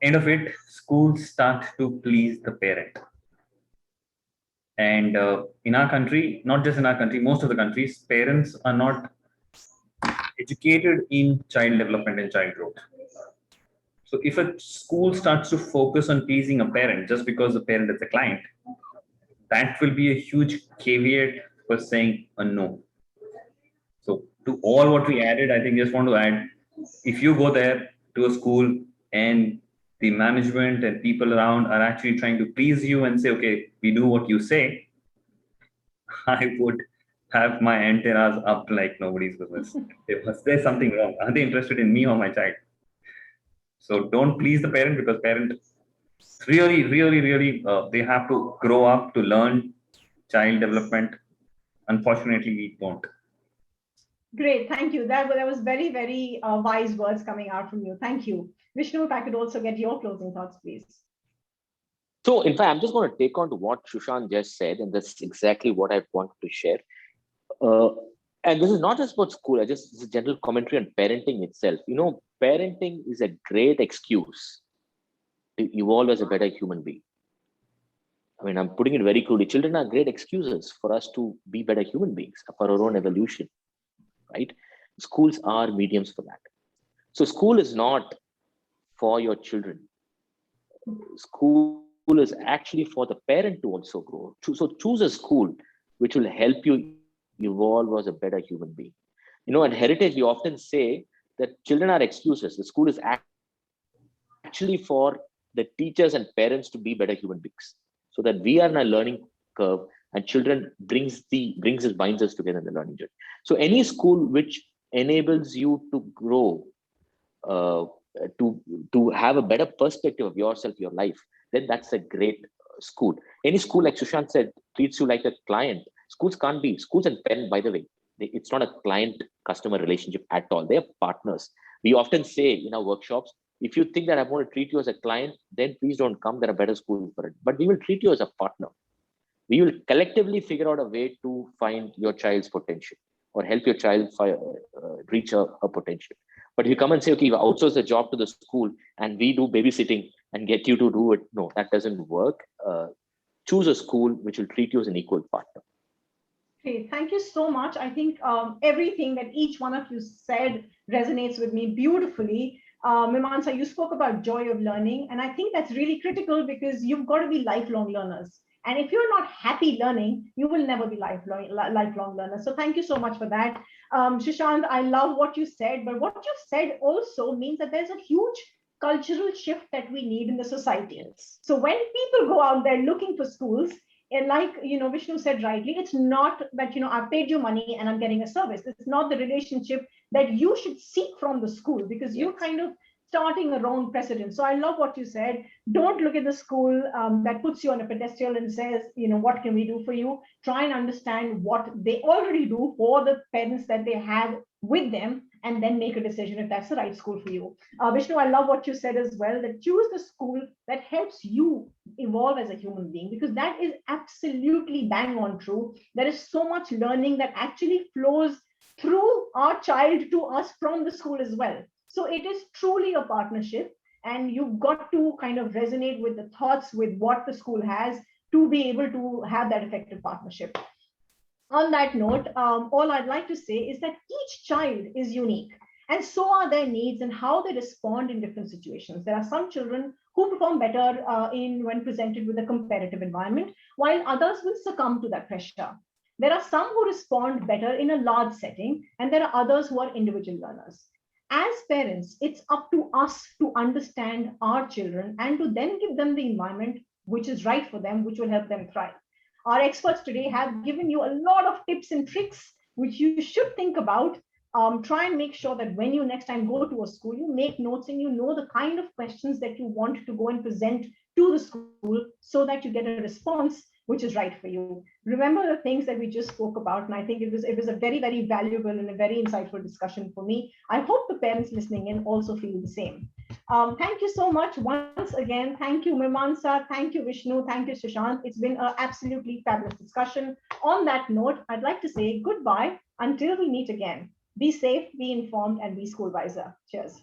C: end of it, schools start to please the parent. And in our country, not just in our country, most of the countries, parents are not educated in child development and child growth. So if a school starts to focus on pleasing a parent just because the parent is a client, that will be a huge caveat for saying a no. So to all what we added, I think just want to add, if you go there to a school and the management and people around are actually trying to please you and say, okay, we do what you say, I would have my antennas up like nobody's business. If there's something wrong, are they interested in me or my child? So don't please the parent, because parent really, they have to grow up to learn child development. Unfortunately, we don't.
A: Great, thank you. That was very, very wise words coming out from you. Thank you. Vishnu, if I could also get your closing thoughts, please.
B: So, in fact, I'm just going to take on to what Sushant just said, and that's exactly what I wanted to share. Uh, and this is not just about school. This is a general commentary on parenting itself. Parenting is a great excuse to evolve as a better human being. I mean, I'm putting it very crudely. Children are great excuses for us to be better human beings for our own evolution, right? Schools are mediums for that. So, school is not for your children. School is actually for the parent to also grow. So choose a school which will help you evolve as a better human being. At Heritage, we often say that children are excuses. The school is actually for the teachers and parents to be better human beings, so that we are in a learning curve, and children binds us together in the learning journey. So any school which enables you to grow, to have a better perspective of yourself, your life, then that's a great school. Any school, like Sushant said, treats you like a client. Schools and parents, by the way, it's not a client customer relationship at all. They're partners. We often say in our workshops, if you think that I'm going to treat you as a client, then please don't come. There are better schools for it. But we will treat you as a partner. We will collectively figure out a way to find your child's potential or help your child reach a potential. But if you come and say, okay, you outsource the job to the school and we do babysitting and get you to do it, no, that doesn't work. Choose a school which will treat you as an equal partner.
A: Okay, thank you so much. I think everything that each one of you said resonates with me beautifully. Mimansa, you spoke about joy of learning, and I think that's really critical because you've got to be lifelong learners. And if you're not happy learning, you will never be lifelong learners. So thank you so much for that. Sushant, I love what you said, but what you said also means that there's a huge cultural shift that we need in the society. So when people go out there looking for schools, and like Vishnu said rightly, it's not that I've paid you money and I'm getting a service. It's not the relationship that you should seek from the school, because you're kind of starting a wrong precedent. So I love what you said. Don't look at the school that puts you on a pedestal and says, what can we do for you? Try and understand what they already do for the parents that they have with them, and then make a decision if that's the right school for you. Vishnu, I love what you said as well, that choose the school that helps you evolve as a human being, because that is absolutely bang on true. There is so much learning that actually flows through our child to us from the school as well. So it is truly a partnership, and you've got to kind of resonate with the thoughts with what the school has to be able to have that effective partnership. On that note, all I'd like to say is that each child is unique, and so are their needs and how they respond in different situations. There are some children who perform better when presented with a competitive environment, while others will succumb to that pressure. There are some who respond better in a large setting, and there are others who are individual learners. As parents, it's up to us to understand our children and to then give them the environment which is right for them, which will help them thrive. Our experts today have given you a lot of tips and tricks which you should think about. Try and make sure that when you next time go to a school, you make notes and you know the kind of questions that you want to go and present to the school, so that you get a response which is right for you. Remember the things that we just spoke about, and I think it was a very, very valuable and a very insightful discussion for me. I hope the parents listening in also feel the same. Thank you so much once again. Thank you, Mimansa. Thank you, Vishnu. Thank you, Sushant. It's been an absolutely fabulous discussion. On that note, I'd like to say goodbye until we meet again. Be safe, be informed, and be SchoolWiser. Cheers.